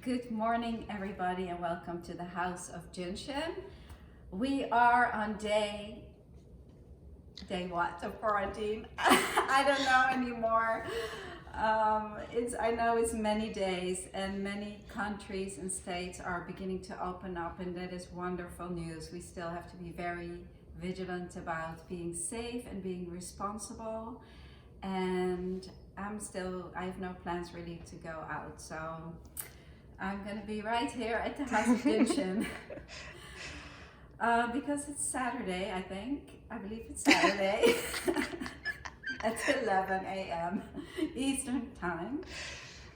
Good morning, everybody, and welcome to the House of Jin Shin. We are on day what of quarantine? I don't know anymore. I know it's many days, and many countries and states are beginning to open up, and that is wonderful news. We still have to be very vigilant about being safe and being responsible. And I have no plans really to go out, so I'm gonna be right here at the House of Jin Shin. Because it's Saturday, I believe it's Saturday at 11 a.m. Eastern Time.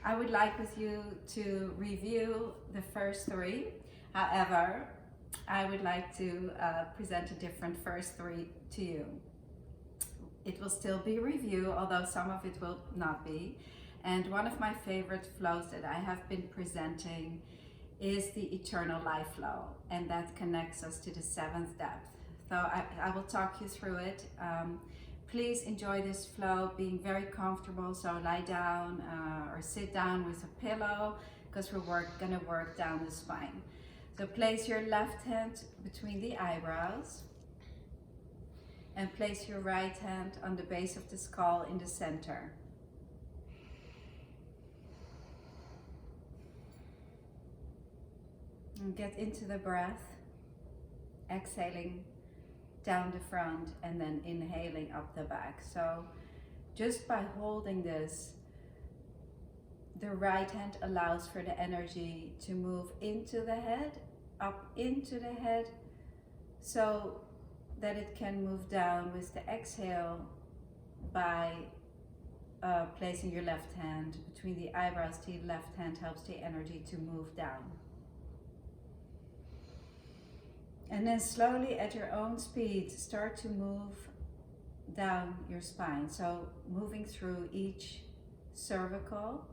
I would like with you to review the first three. However, I would like to present a different first three to you. It will still be review, although some of it will not be. And one of my favorite flows that I have been presenting is the eternal life flow, and that connects us to the seventh depth. So I will talk you through it. Please enjoy this flow, being very comfortable. So lie down or sit down with a pillow, because we're gonna work down the spine. So place your left hand between the eyebrows and place your right hand on the base of the skull in the center. And get into the breath, exhaling down the front and then inhaling up the back. So just by holding this, the right hand allows for the energy to move into the head, up into the head, so that it can move down with the exhale by placing your left hand between the eyebrows. The left hand helps the energy to move down. And then slowly at your own speed, start to move down your spine. So moving through each cervical.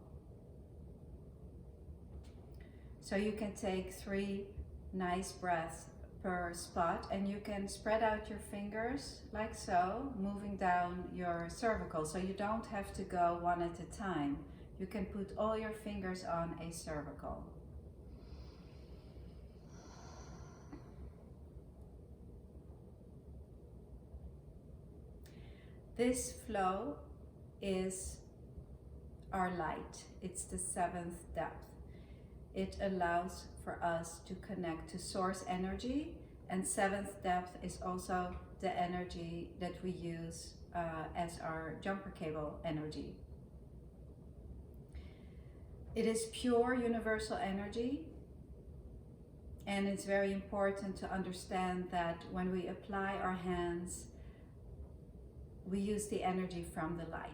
So you can take 3 nice breaths per spot, and you can spread out your fingers like so, moving down your cervical. So you don't have to go one at a time. You can put all your fingers on a cervical. This flow is our light. It's the 7th depth. It allows for us to connect to source energy, and 7th depth is also the energy that we use as our jumper cable energy. It is pure universal energy, and it's very important to understand that when we apply our hands, we use the energy from the light.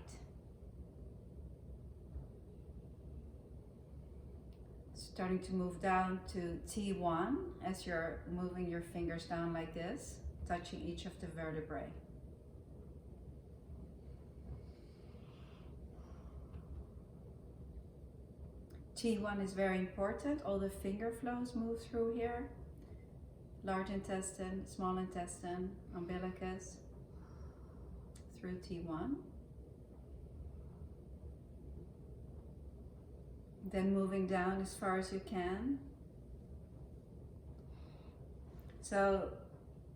Starting to move down to T1 as you're moving your fingers down like this, touching each of the vertebrae. T1 is very important. All the finger flows move through here. Large intestine, small intestine, umbilicus, through T1. Then moving down as far as you can. So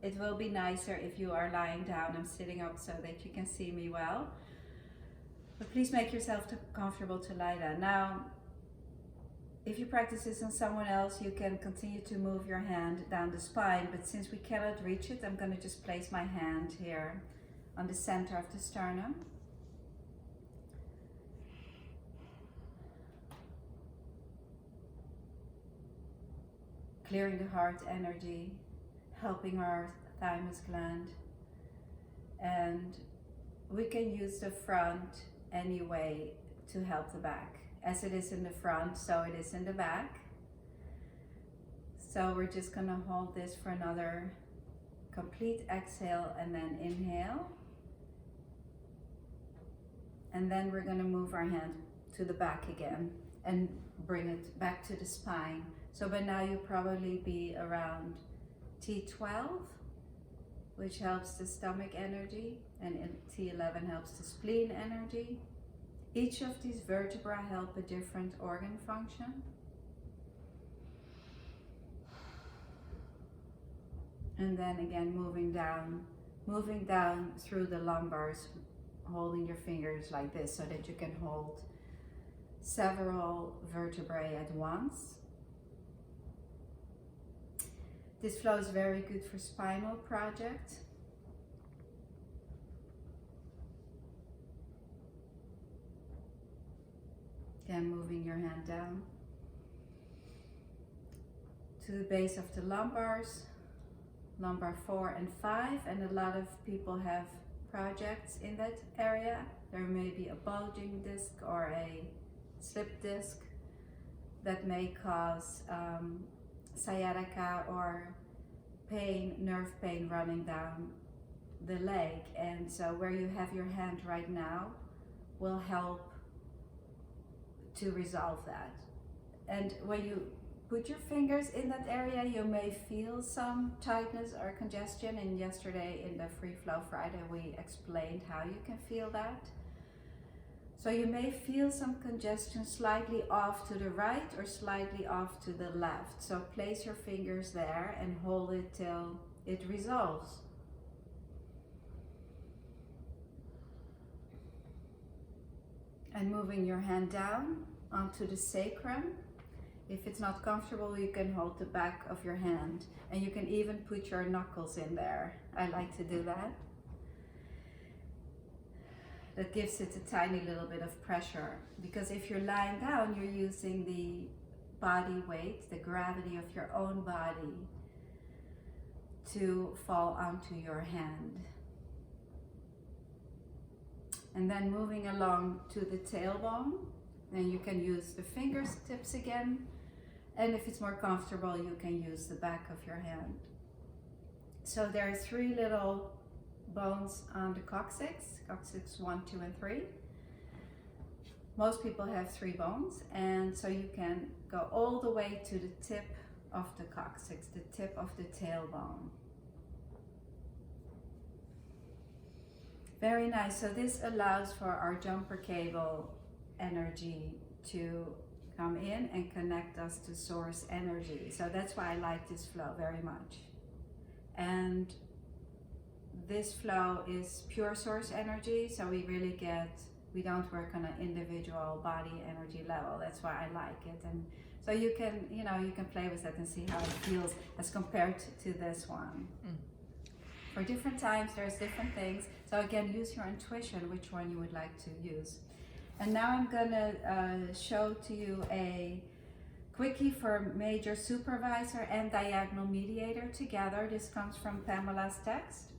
it will be nicer if you are lying down. I'm sitting up so that you can see me well. But please make yourself comfortable to lie down. Now, if you practice this on someone else, you can continue to move your hand down the spine, but since we cannot reach it, I'm going to just place my hand here on the center of the sternum. Clearing the heart energy, helping our thymus gland. And we can use the front anyway to help the back. As it is in the front, so it is in the back. So we're just gonna hold this for another complete exhale and then inhale. And then we're gonna move our hand to the back again and bring it back to the spine. So by now you'll probably be around T12, which helps the stomach energy, and T11 helps the spleen energy. Each of these vertebrae help a different organ function. And then again, moving down through the lumbars, holding your fingers like this so that you can hold several vertebrae at once. This flow is very good for spinal project. Again, moving your hand down to the base of the lumbars, lumbar 4 and 5, and a lot of people have projects in that area. There may be a bulging disc or a slip disc that may cause sciatica or pain, nerve pain running down the leg. And so where you have your hand right now will help to resolve that. And when you put your fingers in that area, you may feel some tightness or congestion. And yesterday in the Free Flow Friday, we explained how you can feel that. So you may feel some congestion slightly off to the right or slightly off to the left. So place your fingers there and hold it till it resolves. And moving your hand down onto the sacrum. If it's not comfortable, you can hold the back of your hand, and you can even put your knuckles in there. I like to do that. That gives it a tiny little bit of pressure, because if you're lying down, you're using the body weight, the gravity of your own body to fall onto your hand. And then moving along to the tailbone, then you can use the fingertips again, and if it's more comfortable, you can use the back of your hand. So there are 3 little bones on the coccyx 1, 2, and 3. Most people have 3 bones, and so you can go all the way to the tip of the coccyx, the tip of the tailbone. Very nice. So this allows for our jumper cable energy to come in and connect us to source energy. So that's why I like this flow very much. And this flow is pure source energy, so we don't work on an individual body energy level. That's why I like it. And so you can play with that and see how it feels as compared to this one. For different times, there's different things. So again, use your intuition, which one you would like to use. And now I'm gonna show to you a quickie for major supervisor and diagonal mediator together. This comes from Pamela's text.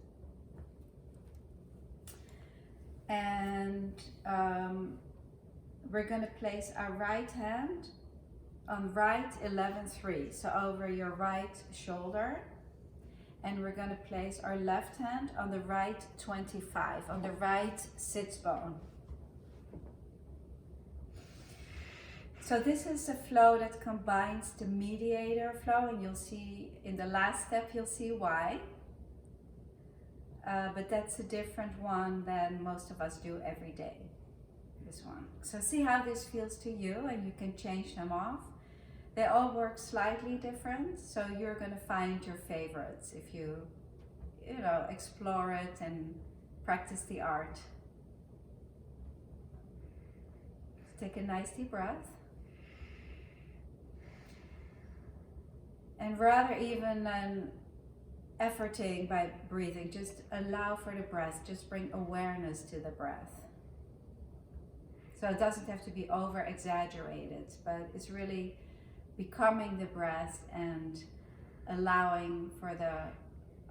And we're gonna place our right hand on right 11-3, so over your right shoulder. And we're going to place our left hand on the right 25, on the right sits bone. So this is a flow that combines the mediator flow, and you'll see in the last step, you'll see why. But that's a different one than most of us do every day, this one. So see how this feels to you, and you can change them off. They all work slightly different, so you're going to find your favorites if you explore it and practice the art. Take a nice deep breath. And rather even than efforting by breathing, just allow for the breath. Just bring awareness to the breath. So it doesn't have to be over exaggerated, but it's really becoming the breath and allowing for the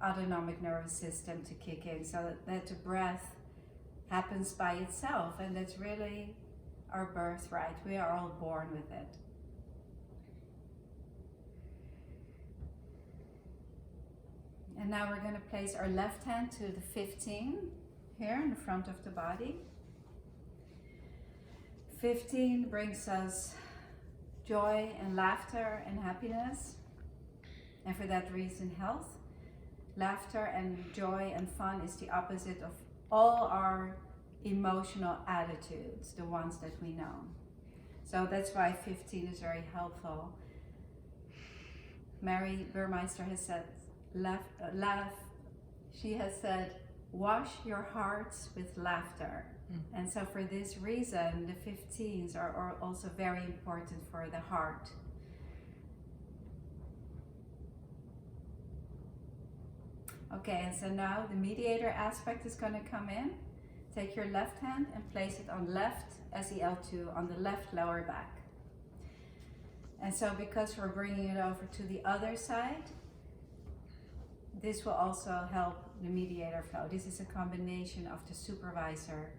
autonomic nervous system to kick in, so that the breath happens by itself. And that's really our birthright. We are all born with it. And now we're going to place our left hand to the 15 here in the front of the body. 15 brings us joy and laughter and happiness, and for that reason, health. Laughter and joy and fun is the opposite of all our emotional attitudes, the ones that we know. So that's why 15 is very helpful. Mary Burmeister has said, laugh. She has said, wash your hearts with laughter. And so for this reason, the 15s are also very important for the heart. Okay, and so now the mediator aspect is going to come in. Take your left hand and place it on left SEL2 on the left lower back. And so because we're bringing it over to the other side, this will also help the mediator flow. This is a combination of the supervisor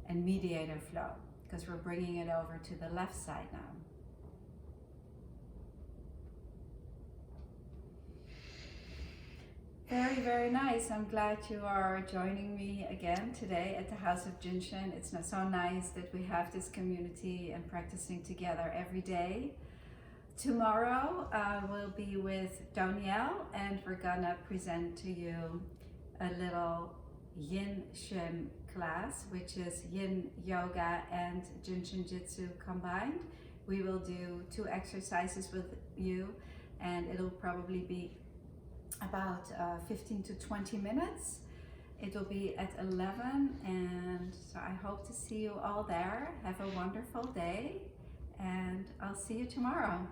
and mediator flow, because we're bringing it over to the left side now. Very, very nice. I'm glad you are joining me again today at the House of Jin Shin. It's so nice that we have this community and practicing together every day. Tomorrow we'll be with Danielle, and we're gonna present to you a little Yin Shin class, which is Yin Yoga and Jin Shin Jitsu combined. We will do 2 exercises with you, and it'll probably be about 15 to 20 minutes. It will be at 11, and so I hope to see you all there. Have a wonderful day, and I'll see you tomorrow.